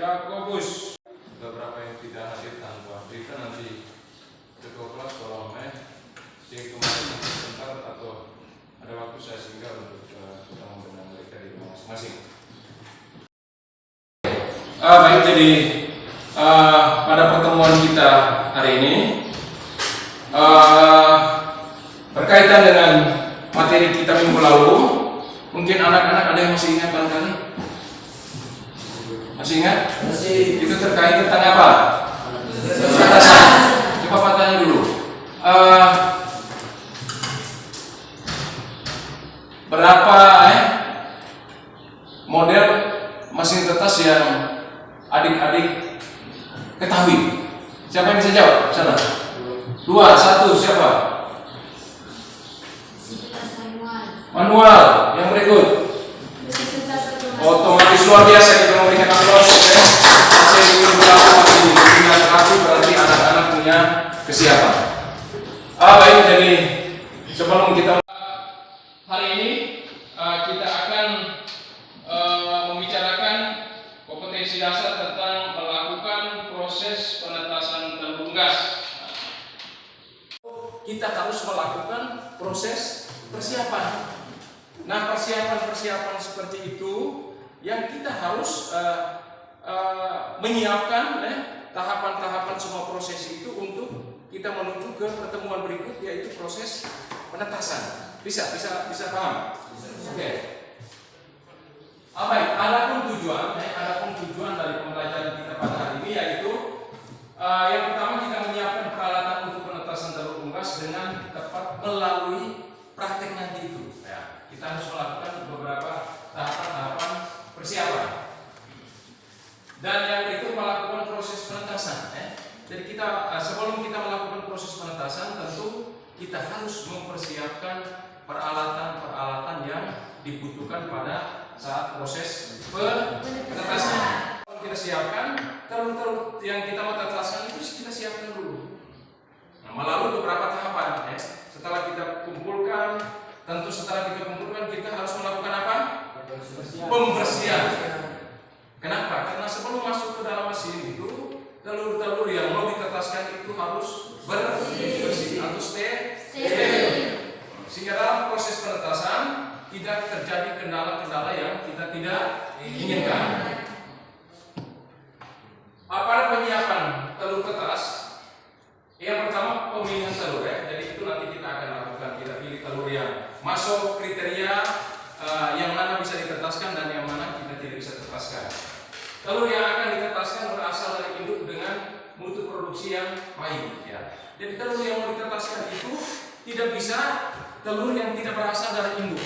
Yakobus. Beberapa yang tidak hadir tanpa kita nanti ketua kelas tolong cek kemarin sebentar atau ada waktu saya singgah untuk ketemu dengan mereka di rumah masing-masing. Baik, jadi pada pertemuan kita hari ini berkaitan dengan materi kita minggu lalu, mungkin anak-anak ada yang masih ingat barangkali? Masih ingat? Masih. Itu terkait tentang apa? Penetasan. Coba patahnya dulu. Berapa model mesin tetes yang adik-adik ketahui? Siapa yang bisa jawab? Sana. 2, 1, siapa? Manual. Yang berikut. Otomatis. Luar biasa, kita memberikan aplaus. Saya ingin berlaku ini dengan hati, berarti anak-anak punya kesiapan. Baik, jadi sebelum kita hari ini kita akan membicarakan kompetensi dasar tentang melakukan proses penetasan telur gas. Kita harus melakukan proses persiapan. Nah, persiapan seperti itu yang kita harus menyiapkan tahapan-tahapan semua proses itu untuk kita menuju ke pertemuan berikut, yaitu proses penetasan. Bisa paham? Oke. Baik, adapun tujuan dari pembelajaran kita pada hari ini yaitu yang pertama kita menyiapkan peralatan untuk penetasan telur unggas dengan tepat melalui praktek nanti itu. Ya, kita harus melakukan beberapa tahapan persiapan. Dan yang berikut melakukan proses penetasan. Jadi kita sebelum kita melakukan proses penetasan, tentu kita harus mempersiapkan peralatan-peralatan yang dibutuhkan pada saat proses penetasan. Kita siapkan telur-telur yang kita mau tetaskan itu kita siapkan dulu. Nah, melalui beberapa tahapan. Setelah kita kumpulkan, tentu setelah kita kumpulkan kita harus melakukan apa? Pembersihan. Kenapa? Karena sebelum masuk ke dalam mesin itu telur-telur yang mau ditetaskan itu harus bersih atau steril. Sehingga dalam proses penetasan tidak terjadi kendala-kendala yang kita tidak inginkan. Pada penyiapan telur tetas, yang pertama pemilihan telur. Jadi itu nanti kita akan lakukan. Kita pilih telur yang masuk kriteria yang mana bisa ditetaskan dan yang mana kita tidak bisa tetaskan. Telur yang akan ditetaskan berasal dari induk dengan mutu produksi yang baik. Jadi telur yang mau ditetaskan itu tidak bisa telur yang tidak berasal dari induk.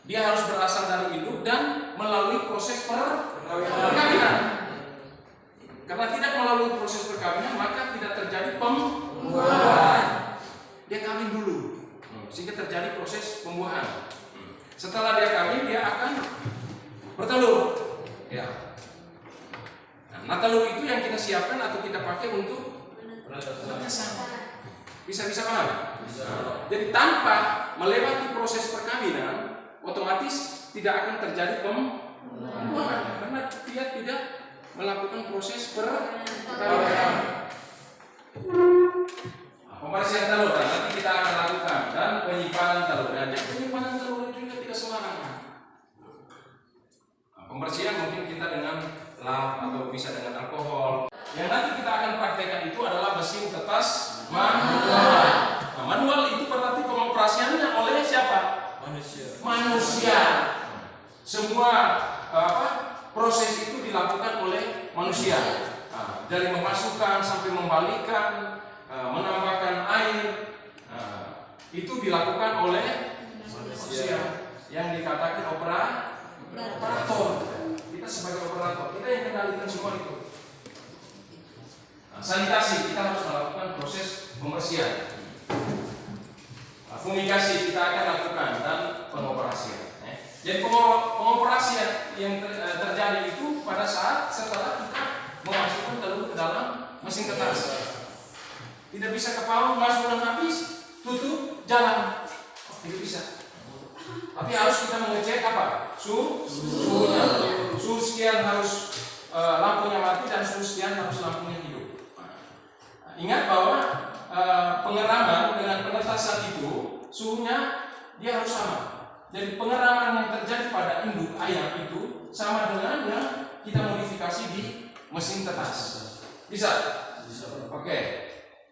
Dia harus berasal dari induk dan melalui proses perkawinan. Karena tidak melalui proses perkawinan maka tidak terjadi pembuahan. Dia kawin dulu sehingga terjadi proses pembuahan. Setelah dia kawin dia akan bertelur. Nah, telur itu yang kita siapkan atau kita pakai untuk penetasan. Bisa paham? Bisa. Jadi tanpa melewati proses perkawinan, otomatis tidak akan terjadi pembuahan karena dia tidak melakukan proses perkawinan. Pembersihan telur nanti kita akan lakukan dan penyimpanan telur. Dan penyimpanan telur juga tidak sembarangan. Pembersihan mungkin kita dengan lap atau bisa dengan alkohol. Yang nanti kita akan praktekkan itu adalah mesin tetas manual. Nah, manual itu berarti pengoperasiannya oleh siapa? Manusia. Semua proses itu dilakukan oleh manusia. Dari memasukkan sampai membalikan, menambahkan air, itu dilakukan oleh manusia yang dikatakan operator. Kita sebagai operator, kita yang kendalikan semua itu. Sanitasi, kita harus melakukan proses pembersihan. Fumigasi kita akan lakukan dan pengoperasian. Jadi pengoperasian yang terjadi itu pada saat setelah kita memasukkan telur ke dalam mesin tetas. Tidak bisa ke palu, masuk dan habis, tutup, jalan. Tidak bisa. Tapi harus kita mengecek apa? Suhunya. Suhu sekian harus lampunya ingat bahwa pengeraman dengan penetasan itu suhunya dia harus sama. Jadi pengeraman yang terjadi pada induk ayam itu sama dengan yang kita modifikasi di mesin tetas. Bisa? Oke.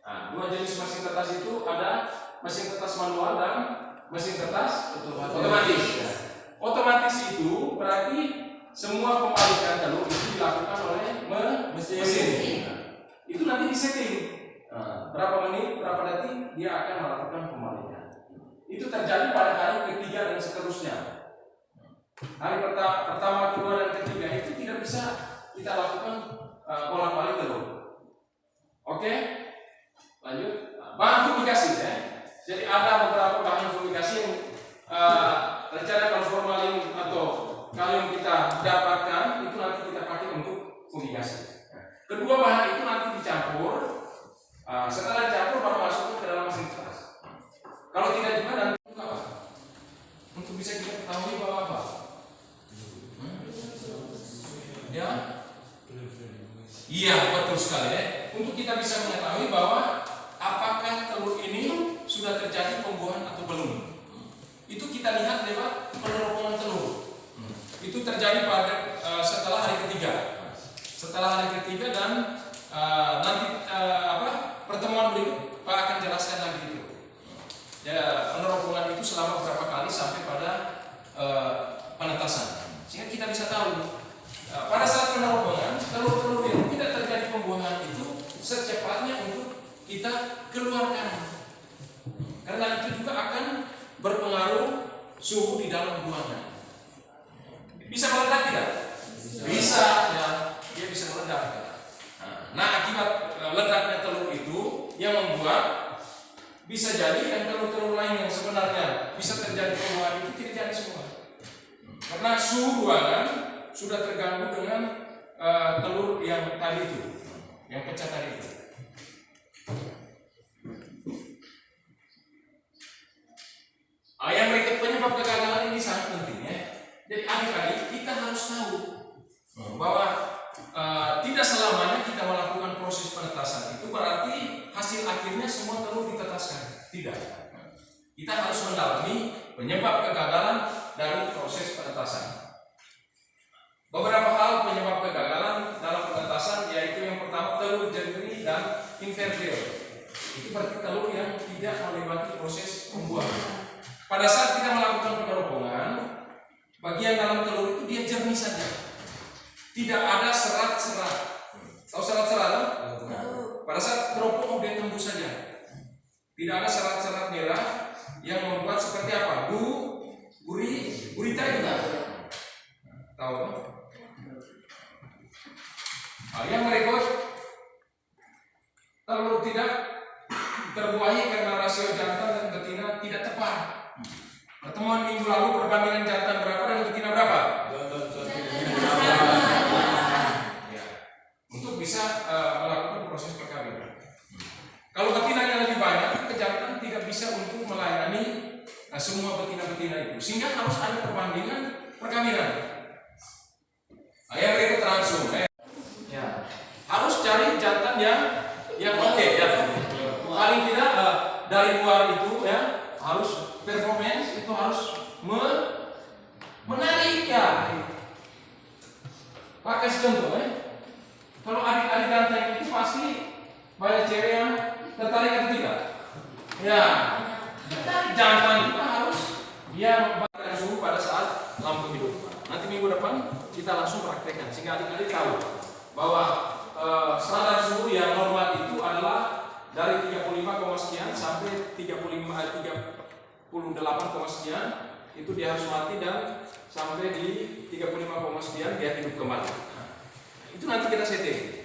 Nah, dua jenis mesin tetas itu ada mesin tetas manual dan mesin tetas otomatis. Otomatis itu berarti semua pembalikan telur itu dilakukan oleh mesin. Itu nanti disetting. Berapa menit, berapa detik dia akan melakukan pembalikan. Itu terjadi pada hari ketiga dan seterusnya. Hari pertama, kedua, dan ketiga itu tidak bisa kita lakukan bolak-balik telur. Oke, lanjut. Bahan fumigasi ya. Jadi ada beberapa bahan fumigasi yang rencana kalau formalin atau kalium kita dapatkan itu nanti kita pakai untuk fumigasi. Kedua bahan itu nanti dicampur. Setelah dicampur baru masuk ke dalam mesin tetas. Kalau tidak juga nanti apa? Untuk bisa kita ketahui bahwa apa? Ya? Iya, betul sekali ya. Untuk kita bisa mengetahui bahwa apakah telur ini sudah terjadi pembuahan atau belum. Itu kita lihat lewat peneropongan telur. Itu terjadi pada setelah hari ketiga. Setelah hari ketiga dan nanti pertemuan berikut Pak akan jelaskan lagi itu. Ya, peneropongan itu selama berapa kali sampai pada penetasan. Sehingga kita bisa tahu pada saat peneropongan telur-telur yang tidak terjadi pembuahan itu secepatnya untuk kita keluarkan. Karena itu juga akan berpengaruh suhu di dalam buangan. Bisa meledak tidak? Bisa ya, dia bisa meledak. Nah, akibat ledaknya telur itu yang membuat bisa jadi yang telur-telur lain yang sebenarnya bisa terjadi pembuahan itu tidak jadi semua. Karena suhu ruangan sudah terganggu dengan telur yang tadi itu, yang pecah tadi itu. Yang berikut penyebab kegagalan ini sangat penting ya. Jadi adik-adik kita harus tahu bahwa tidak selamanya kita melakukan proses penetasan itu berarti hasil akhirnya semua telur ditetaskan. Tidak. Kita harus mendalami penyebab kegagalan dari proses penetasan. Beberapa hal penyebab kegagalan dalam penetasan yaitu yang pertama telur jernih dan infertil. Itu berarti telur yang tidak melewati proses pembuahan. Pada saat kita melakukan peneropongan, bagian dalam telur itu dia jernih saja. Tidak ada serat-serat. Tahu serat-serat? Pada saat teropong dia tembus saja. Tidak ada serat-serat merah yang membuat seperti apa? Gurita juga. Tahu kan? Yang berikut telur tidak terbuahi karena rasio jantan dan betina tidak tepat. Pertemuan minggu lalu perbandingan jantan berapa dan betina berapa? Ya. Untuk bisa melakukan proses perkawinan. Kalau betinanya lebih banyak, jantan tidak bisa untuk melayani semua betina-betina itu. Sehingga harus ada perbandingan perkawinan. Yang berikut langsung. Ya. Harus cari jantan yang oke ya. Paling tidak dari luar itu ya harus performance itu harus menarik ya. Pakai contoh ya. Kalau adik-adik ganteng itu pasti banyak cewek yang tertarik atau tidak? Ya. Jantan kita harus dia membatasi suhu pada saat lampu hidup. Nanti minggu depan kita langsung praktekkan sehingga adik-adik tahu bahwa standar suhu yang normal itu adalah dari 35, sekian sampai 38, sekian itu dia harus mati dan sampai di 35, sekian dia hidup kembali. Itu nanti kita setting.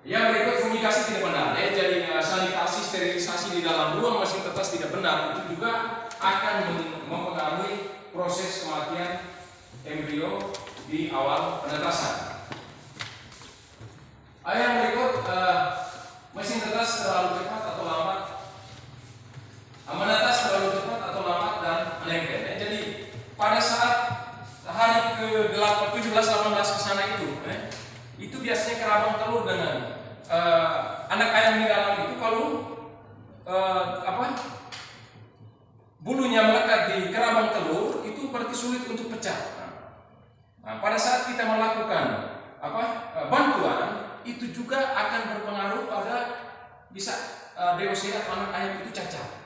Yang berikut fumigasi tidak benar. Jadi sanitasi sterilisasi di dalam ruang mesin tetas tidak benar. Itu juga akan mempengaruhi proses kematian embrio di awal penetasan. Yang berikut mesin tetas terlalu cepat atau lambat, menetas terlalu cepat atau lambat dan menempel. Jadi pada saat hari ke 17, 18 ke sana itu biasanya kerabang telur dengan anak ayam di dalam itu kalau bulunya melekat di kerabang telur itu berarti sulit untuk pecah. Nah, pada saat kita melakukan bantuan itu juga akan berpengaruh pada bisa DOC atau anak ayam itu cacat.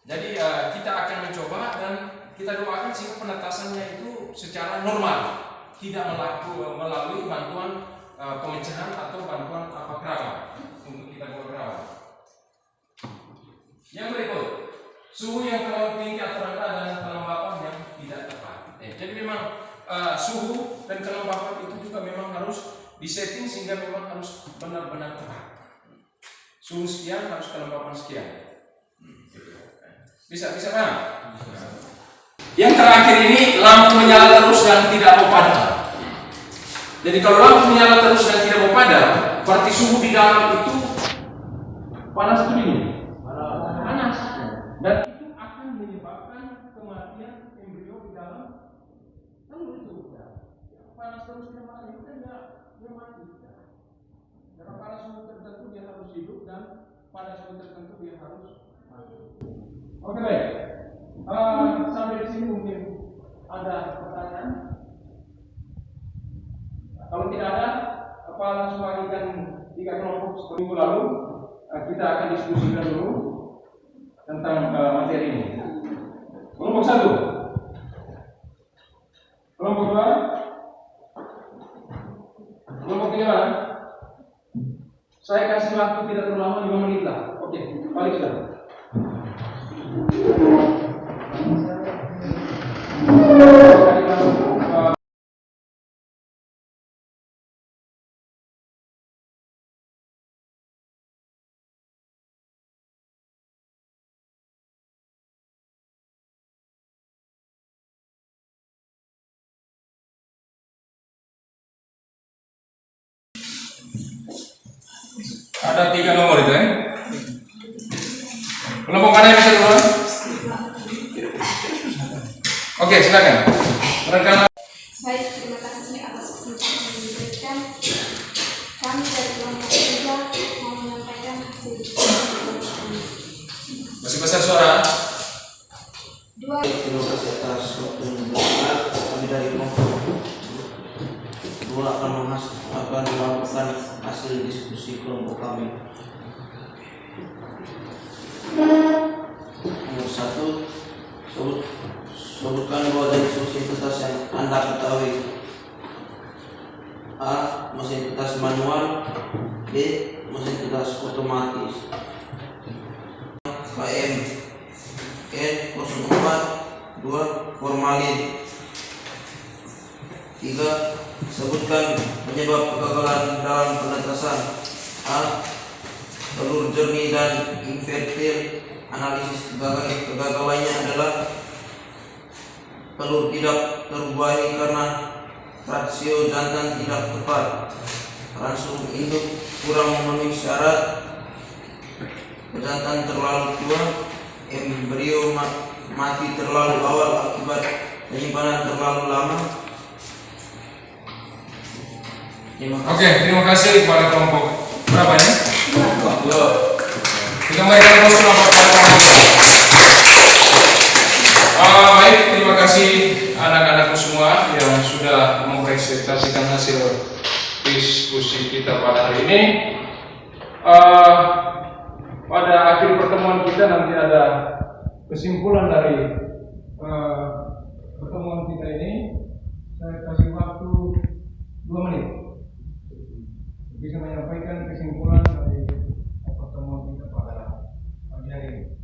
Jadi kita akan mencoba dan kita doakan sehingga penetasannya itu secara normal, tidak melalui bantuan pemecahan atau bantuan kerabang untuk kita buat kerabang. Yang berikut, suhu yang terlalu tinggi atau rendah dan kelembapan yang tidak tepat. Jadi memang suhu dan kelembapan itu juga memang harus disetting sehingga memang harus benar-benar tepat. Suhu sekian harus kelembapan sekian. Bisa paham? Yang terakhir ini lampu menyala terus dan tidak mau padam. Jadi kalau lampu menyala terus dan tidak mau padam, berarti suhu di dalam itu panas atau dingin? Panas. Dan itu akan menyebabkan kematian embrio di dalam telur itu. Panas terus tidak mati itu kan dia mati. Karena pada suhu tertentu dia harus hidup dan pada suhu tertentu dia harus mati. Oke baik. Sampai di sini mungkin ada pertanyaan. Kalau tidak ada, langsung bagikan 3 kelompok seperti minggu lalu. Kita akan diskusikan dulu tentang materi ini. Kelompok 1, kelompok 2, kelompok 3. Saya kasih waktu tidak terlalu lama, 5 menit lah. Oke, balik sudah. Ada 3 nomor itu ya. Kelompok mana yang bisa duluan? Oke, silakan. Rekan. Baik, terima kasih atas kesempatan yang diberikan. Kami dari kelompok 3 mau menyampaikan hasil diskusi kami. Masih besar suara. Terima kasih atas waktu yang diberikan. Kami dari kelompok 2 akan melakukan hasil diskusi kelompok kami. Nomor 1, sebutkan 2 jenis mesin kertas yang Anda ketahui. A. Mesin kertas manual. B. Mesin kertas otomatis. KM N04 2 formalin. 3. Sebutkan penyebab kegagalan dalam penetasan. A. Telur jernih dan infertil. Analisis kegagalannya adalah telur tidak terbuahi karena rasio jantan tidak tepat, ransum induk kurang memenuhi syarat, pejantan terlalu tua, embrio mati terlalu awal akibat penyimpanan terlalu lama. Oke, terima kasih kepada kelompok berapa ya? 2. Kita kembalikan posko nomor pada kelompok. Baik, terima kasih anak-anakku semua yang sudah mempresentasikan hasil diskusi kita pada hari ini. Pada akhir pertemuan kita nanti ada kesimpulan dari pertemuan kita ini. Saya kasih waktu 2 menit bisa menyampaikan kesimpulan dari pertemuan kita pada pagi hari ini.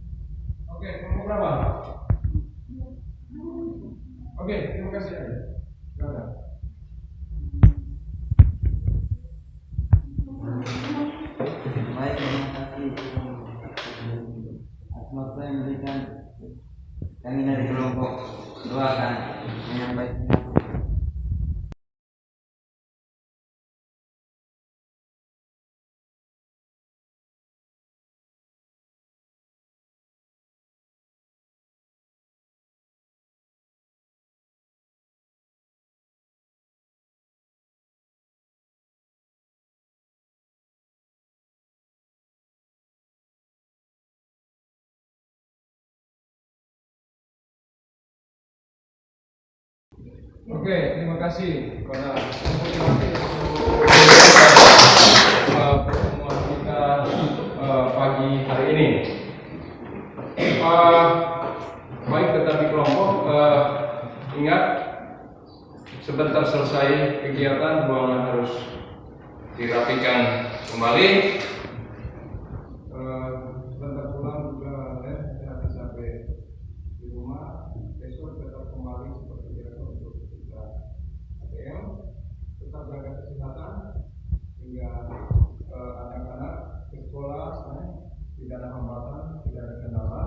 Oke, kelompok berapa? Oke, terima kasih. Silakan. Baik, terima kasih atas waktu yang diberikan. Kami dari kelompok 2 akan menyampaikan Oke, terima kasih kepada pertemuan kita pagi hari ini. Baik tetapi kelompok, ingat sebentar selesai kegiatan ruangan harus dirapikan kembali. Sebentar pulang juga nanti sampai di rumah. Besok tetap kembali seperti biasa untuk kita ATM. Tetap jaga kesehatan hingga anak-anak ke sekolah tidak ada hambatan, tidak ada kendala.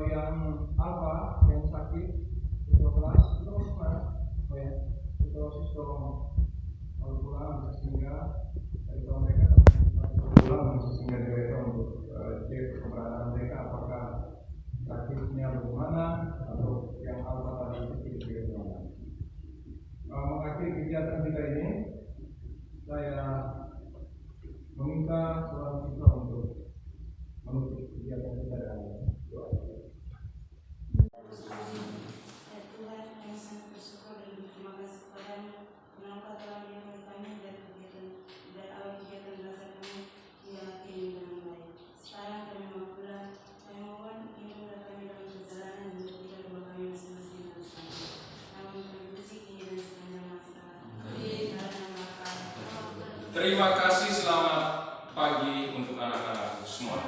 Yang yang sakit itu kelas terus terus tolong pulang sehingga dari mereka pulang sehingga mereka untuk cek keberadaan mereka apakah sakitnya bagaimana atau yang alfa tadi itu bagaimana. Mengakhiri kegiatan kita ini, saya meminta seorang siswa untuk menutup kegiatan kita dengan doa. Tuhan, kami sangat bersyukur dan berterima kasih kepadamu karena Engkau telah melindungi kami dari awal kegiatan belajar kami hingga akhir dengan baik. Sekarang kami mau pulang, kami mohon lindungilah kami dalam perjalanan dan tidak lupa kami masing-masing dalam sana. Kami berpuji kini dan sepanjang masa. Amin. Terima kasih, selamat pagi untuk anak-anak semua.